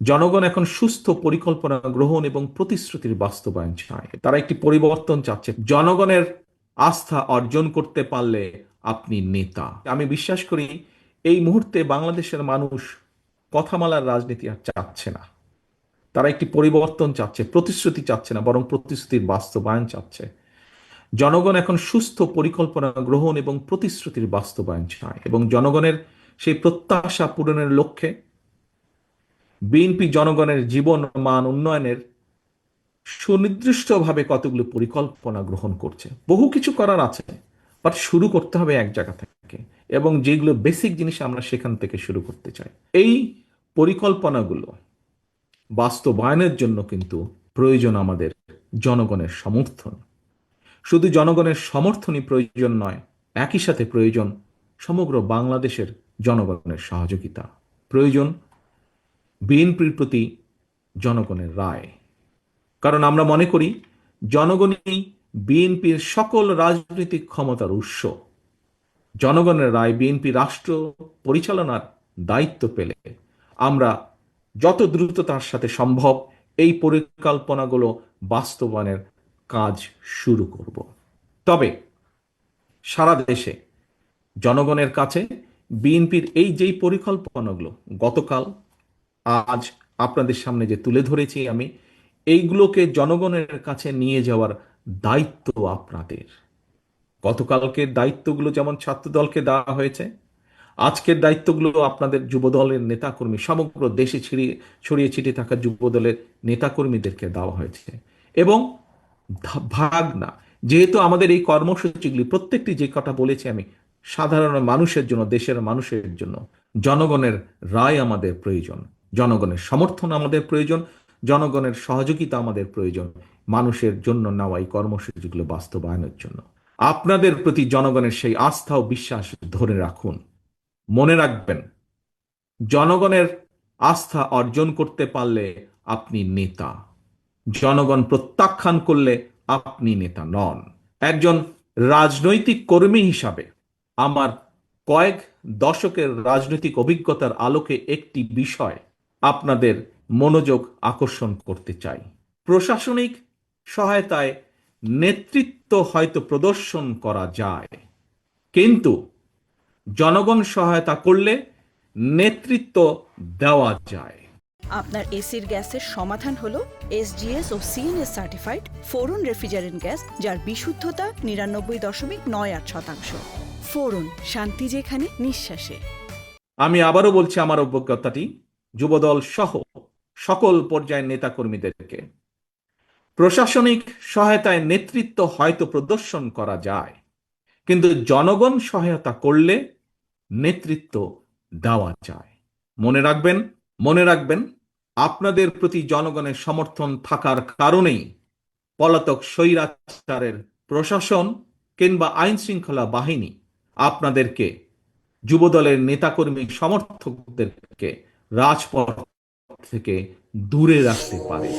জনগণ এখন সুস্থ পরিকল্পনা গ্রহণ এবং প্রতিশ্রুতির বাস্তবায়ন চায়। তারা একটি পরিবর্তন চাচ্ছে। জনগণের আস্থা অর্জন করতে পারলে আপনি নেতা। আমি বিশ্বাস করি এই মুহূর্তে বাংলাদেশের মানুষ কথামালার রাজনীতি আর চাচ্ছে না। তারা একটি পরিবর্তন চাচ্ছে, প্রতিশ্রুতি চাচ্ছে না, বরং প্রতিশ্রুতির বাস্তবায়ন চাচ্ছে। জনগণ এখন সুস্থ পরিকল্পনা গ্রহণ এবং প্রতিশ্রুতির বাস্তবায়ন চায় এবং জনগণের সেই প্রত্যাশা পূরণের লক্ষ্যে বিএনপি জনগণের জীবন মান উন্নয়নের সুনির্দিষ্টভাবে কতগুলো পরিকল্পনা গ্রহণ করছে। বহু কিছু করার আছে, বাট শুরু করতে হবে এক জায়গা থেকে, এবং যেগুলো বেসিক জিনিস আমরা সেখান থেকে শুরু করতে চাই। এই পরিকল্পনাগুলো বাস্তবায়নের জন্য কিন্তু প্রয়োজন আমাদের জনগণের সমর্থন। শুধু জনগণের সমর্থনই প্রয়োজন নয়, একই সাথে প্রয়োজন সমগ্র বাংলাদেশের জনগণের সহযোগিতা। প্রয়োজন বিএনপির প্রতি জনগণের রায়। কারণ আমরা মনে করি জনগণই বিএনপির সকল রাজনৈতিক ক্ষমতার উৎস। জনগণের রায় বিএনপি রাষ্ট্র পরিচালনার দায়িত্ব পেলে আমরা যত দ্রুততার সাথে সম্ভব এই পরিকল্পনাগুলো বাস্তবায়নের কাজ শুরু করব। তবে সারা দেশে জনগণের কাছে বিএনপির এই যেই পরিকল্পনাগুলো গতকাল আজ আপনাদের সামনে যে তুলে ধরেছি আমি, এইগুলোকে জনগণের কাছে নিয়ে যাওয়ার দায়িত্ব আপনাদের। গতকালকের দায়িত্বগুলো যেমন ছাত্রদলকে দেওয়া হয়েছে, আজকের দায়িত্বগুলো আপনাদের যুবদলের নেতাকর্মী, সমগ্র দেশে ছড়িয়ে ছড়িয়ে ছিটিয়ে থাকা যুবদলের নেতাকর্মীদেরকে দেওয়া হয়েছে। এবং ভাগ না, যেহেতু আমাদের এই কর্মসূচিগুলি প্রত্যেকটি যে কথা বলেছি আমি, সাধারণ মানুষের জন্য, দেশের মানুষের জন্য, জনগণের রায় আমাদের প্রয়োজন, জনগণের সমর্থন আমাদের প্রয়োজন, জনগণের সহযোগিতা আমাদের প্রয়োজন মানুষের জন্য নেওয়া এই কর্মসূচিগুলো বাস্তবায়নের জন্য। আপনাদের প্রতি জনগণের সেই আস্থা ও বিশ্বাস ধরে রাখুন। মনে রাখবেন, জনগণের আস্থা অর্জন করতে পারলে আপনি নেতা। জনগণ প্রত্যাখ্যান করলে আপনি নেতা নন। একজন রাজনৈতিক কর্মী হিসাবে আমার কয়েক দশকের রাজনৈতিক অভিজ্ঞতার আলোকে একটি বিষয় আপনাদের মনোযোগ আকর্ষণ করতে চাই। প্রশাসনিক সহায়তায় নেতৃত্ব হয়তো প্রদর্শন করা যায়, কিন্তু জনগণ সহায়তা করলে নেতৃত্ব দেওয়া যায়। আপনার এসির গ্যাসের সমাধান হলো এসজিএস ও সিএনএস সার্টিফাইড ফোরন রেফ্রিজারেন্ট গ্যাস, যার বিশুদ্ধতা 99.98%। ফোরন, শান্তি যেখানে, নিঃশ্বাসে। আমি আবারও বলছি আমার অভিজ্ঞতাটি যুবদল সহ সকল পর্যায়ের নেতাকর্মীদেরকে, প্রশাসনিক সহায়তায় নেতৃত্ব হয়তো প্রদর্শন করা যায়, কিন্তু জনগণ সহায়তা করলে নেতৃত্ব দেওয়া যায়। মনে রাখবেন, মনে রাখবেন, আপনাদের প্রতি জনগণের সমর্থন থাকার কারণেই পলাতক স্বৈরাচারের প্রশাসন কিংবা আইন শৃঙ্খলা বাহিনী আপনাদেরকে, যুবদলের নেতাকর্মী সমর্থকদেরকে রাজপথ থেকে দূরে রাখতে পারে।